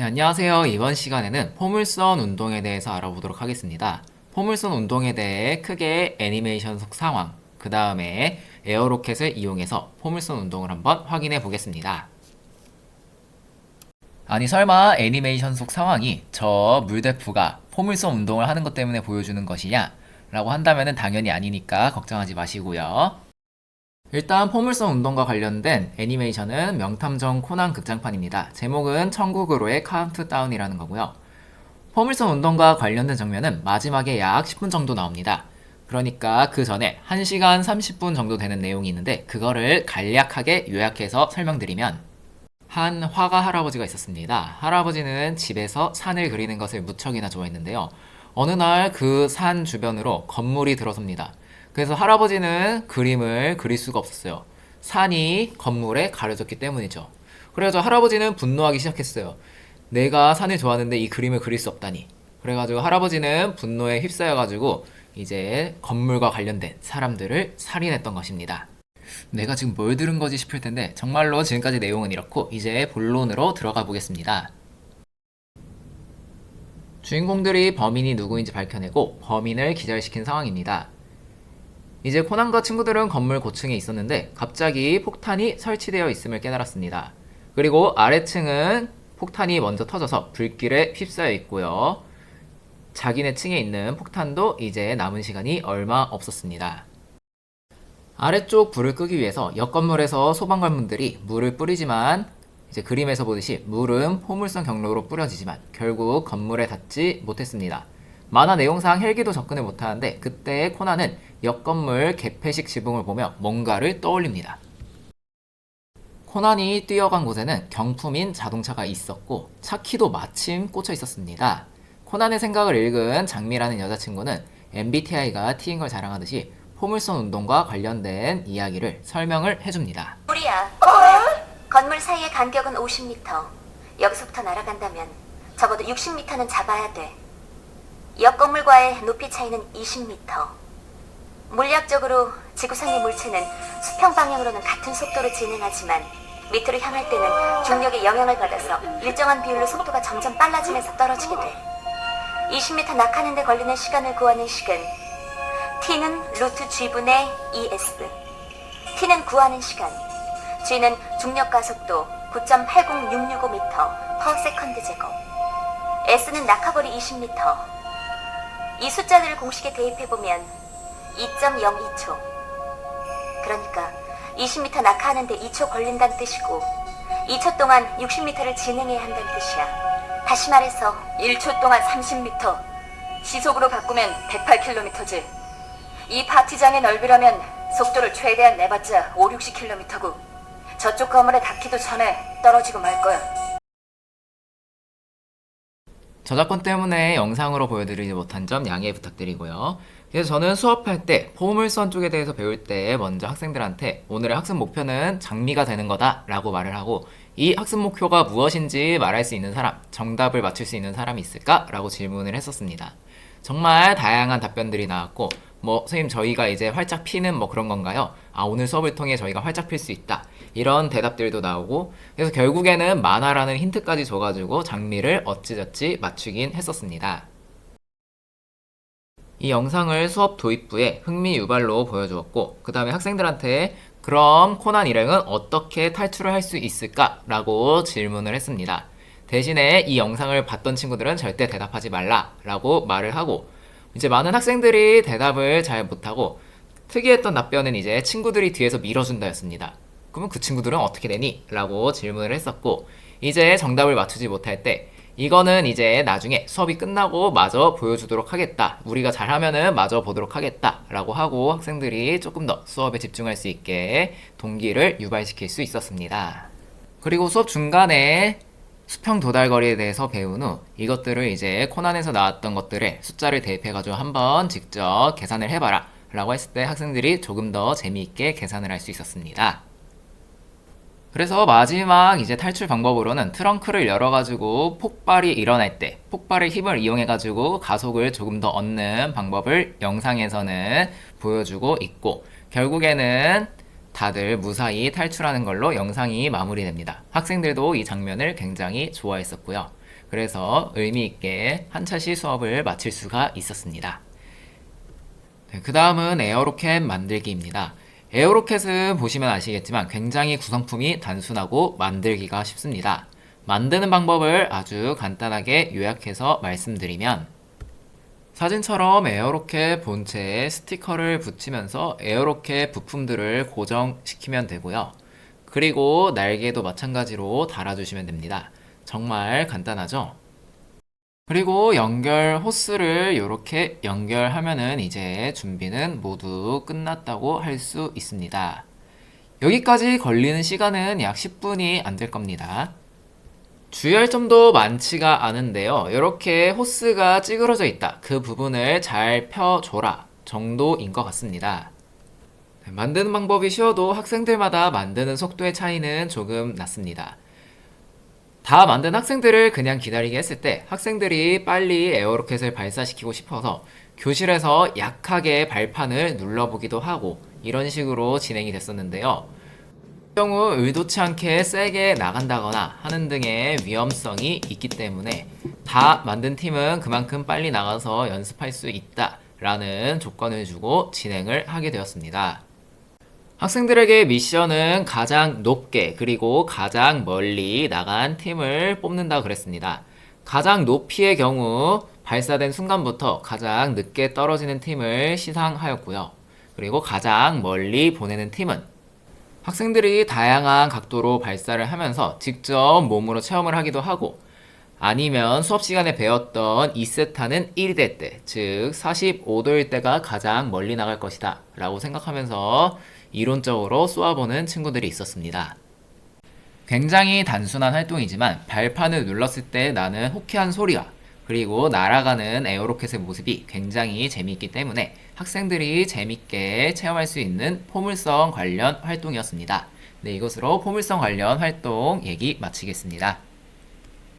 네, 안녕하세요. 이번 시간에는 포물선 운동에 대해서 알아보도록 하겠습니다. 포물선 운동에 대해 크게 애니메이션 속 상황, 그 다음에 에어로켓을 이용해서 포물선 운동을 한번 확인해 보겠습니다. 아니 설마 애니메이션 속 상황이 저 물대포가 포물선 운동을 하는 것 때문에 보여주는 것이냐? 라고 한다면 당연히 아니니까 걱정하지 마시고요. 일단 포물선 운동과 관련된 애니메이션은 명탐정 코난 극장판입니다. 제목은 천국으로의 카운트다운이라는 거고요. 포물선 운동과 관련된 장면은 마지막에 약 10분 정도 나옵니다. 그러니까 그 전에 1시간 30분 정도 되는 내용이 있는데 그거를 간략하게 요약해서 설명드리면 한 화가 할아버지가 있었습니다. 할아버지는 집에서 산을 그리는 것을 무척이나 좋아했는데요. 어느 날 그 산 주변으로 건물이 들어섭니다. 그래서 할아버지는 그림을 그릴 수가 없었어요. 산이 건물에 가려졌기 때문이죠. 그래서 할아버지는 분노하기 시작했어요. 내가 산을 좋아하는데 이 그림을 그릴 수 없다니. 그래가지고 할아버지는 분노에 휩싸여가지고 이제 건물과 관련된 사람들을 살인했던 것입니다. 내가 지금 뭘 들은 거지 싶을 텐데 정말로 지금까지 내용은 이렇고 이제 본론으로 들어가 보겠습니다. 주인공들이 범인이 누구인지 밝혀내고 범인을 기절시킨 상황입니다. 이제 코난과 친구들은 건물 고층에 있었는데 갑자기 폭탄이 설치되어 있음을 깨달았습니다. 그리고 아래층은 폭탄이 먼저 터져서 불길에 휩싸여 있고요. 자기네 층에 있는 폭탄도 이제 남은 시간이 얼마 없었습니다. 아래쪽 불을 끄기 위해서 옆 건물에서 소방관분들이 물을 뿌리지만 이제 그림에서 보듯이 물은 포물선 경로로 뿌려지지만 결국 건물에 닿지 못했습니다. 만화 내용상 헬기도 접근을 못하는데 그때 코난은 옆 건물 개폐식 지붕을 보며 뭔가를 떠올립니다. 코난이 뛰어간 곳에는 경품인 자동차가 있었고 차키도 마침 꽂혀 있었습니다. 코난의 생각을 읽은 장미라는 여자친구는 MBTI가 T인 걸 자랑하듯이 포물선 운동과 관련된 이야기를 설명을 해줍니다. 우리야. 건물 사이의 간격은 50m. 여기서부터 날아간다면 적어도 60m는 잡아야 돼. 옆 건물과의 높이 차이는 20m. 물리학적으로 지구상의 물체는 수평 방향으로는 같은 속도로 진행하지만 밑으로 향할 때는 중력의 영향을 받아서 일정한 비율로 속도가 점점 빨라지면서 떨어지게 돼. 20m 낙하는 데 걸리는 시간을 구하는 식은 T는 루트 G분의 ES. T는 구하는 시간. G는 중력 가속도 9.80665m per 세컨드 제곱. S는 낙하거리 20m. 이 숫자들을 공식에 대입해보면 2.02초. 그러니까 20m 낙하하는데 2초 걸린다는 뜻이고 2초 동안 60m를 진행해야 한다는 뜻이야. 다시 말해서 1초 동안 30m. 시속으로 바꾸면 108km지. 이 파티장의 넓이라면 속도를 최대한 내봤자 5, 60km고 저쪽 건물에 닿기도 전에 떨어지고 말 거야. 저작권 때문에 영상으로 보여드리지 못한 점 양해 부탁드리고요. 그래서 저는 수업할 때 포물선 쪽에 대해서 배울 때 먼저 학생들한테 오늘의 학습 목표는 장미가 되는 거다 라고 말을 하고 이 학습 목표가 무엇인지 말할 수 있는 사람, 정답을 맞출 수 있는 사람이 있을까? 라고 질문을 했었습니다. 정말 다양한 답변들이 나왔고 선생님 저희가 이제 활짝 피는 그런 건가요? 오늘 수업을 통해 저희가 활짝 필 수 있다. 이런 대답들도 나오고 그래서 결국에는 만화라는 힌트까지 줘가지고 장미를 어찌저찌 맞추긴 했었습니다. 이 영상을 수업 도입부에 흥미 유발로 보여주었고 그 다음에 학생들한테 그럼 코난 일행은 어떻게 탈출을 할 수 있을까? 라고 질문을 했습니다. 대신에 이 영상을 봤던 친구들은 절대 대답하지 말라 라고 말을 하고 이제 많은 학생들이 대답을 잘 못하고 특이했던 답변은 이제 친구들이 뒤에서 밀어준다였습니다. 그러면 그 친구들은 어떻게 되니? 라고 질문을 했었고 이제 정답을 맞추지 못할 때 이거는 이제 나중에 수업이 끝나고 마저 보여주도록 하겠다. 우리가 잘하면은 마저 보도록 하겠다. 라고 하고 학생들이 조금 더 수업에 집중할 수 있게 동기를 유발시킬 수 있었습니다. 그리고 수업 중간에 수평 도달거리에 대해서 배운 후 이것들을 이제 코난에서 나왔던 것들에 숫자를 대입해가지고 한번 직접 계산을 해봐라 라고 했을 때 학생들이 조금 더 재미있게 계산을 할 수 있었습니다. 그래서 마지막 이제 탈출 방법으로는 트렁크를 열어가지고 폭발이 일어날 때 폭발의 힘을 이용해가지고 가속을 조금 더 얻는 방법을 영상에서는 보여주고 있고 결국에는 다들 무사히 탈출하는 걸로 영상이 마무리됩니다. 학생들도 이 장면을 굉장히 좋아했었고요. 그래서 의미 있게 한 차시 수업을 마칠 수가 있었습니다. 그 다음은 에어로켓 만들기입니다. 에어로켓은 보시면 아시겠지만 굉장히 구성품이 단순하고 만들기가 쉽습니다. 만드는 방법을 아주 간단하게 요약해서 말씀드리면 사진처럼 에어로켓 본체에 스티커를 붙이면서 에어로켓 부품들을 고정시키면 되고요. 그리고 날개도 마찬가지로 달아주시면 됩니다. 정말 간단하죠? 그리고 연결 호스를 이렇게 연결하면은 이제 준비는 모두 끝났다고 할 수 있습니다. 여기까지 걸리는 시간은 약 10분이 안 될 겁니다. 주의할 점도 많지가 않은데요. 이렇게 호스가 찌그러져 있다. 그 부분을 잘 펴줘라 정도인 것 같습니다. 만드는 방법이 쉬워도 학생들마다 만드는 속도의 차이는 조금 났습니다. 다 만든 학생들을 그냥 기다리게 했을 때 학생들이 빨리 에어로켓을 발사시키고 싶어서 교실에서 약하게 발판을 눌러보기도 하고 이런 식으로 진행이 됐었는데요. 경우 의도치 않게 세게 나간다거나 하는 등의 위험성이 있기 때문에 다 만든 팀은 그만큼 빨리 나가서 연습할 수 있다라는 조건을 주고 진행을 하게 되었습니다. 학생들에게 미션은 가장 높게 그리고 가장 멀리 나간 팀을 뽑는다 그랬습니다. 가장 높이의 경우 발사된 순간부터 가장 늦게 떨어지는 팀을 시상하였고요. 그리고 가장 멀리 보내는 팀은 학생들이 다양한 각도로 발사를 하면서 직접 몸으로 체험을 하기도 하고 아니면 수업 시간에 배웠던 2세타는 1대 때, 즉 45도일 때가 가장 멀리 나갈 것이다 라고 생각하면서 이론적으로 쏘아보는 친구들이 있었습니다. 굉장히 단순한 활동이지만 발판을 눌렀을 때 나는 호쾌한 소리와 그리고 날아가는 에어로켓의 모습이 굉장히 재미있기 때문에 학생들이 재밌게 체험할 수 있는 포물선 관련 활동이었습니다. 네, 이것으로 포물선 관련 활동 얘기 마치겠습니다.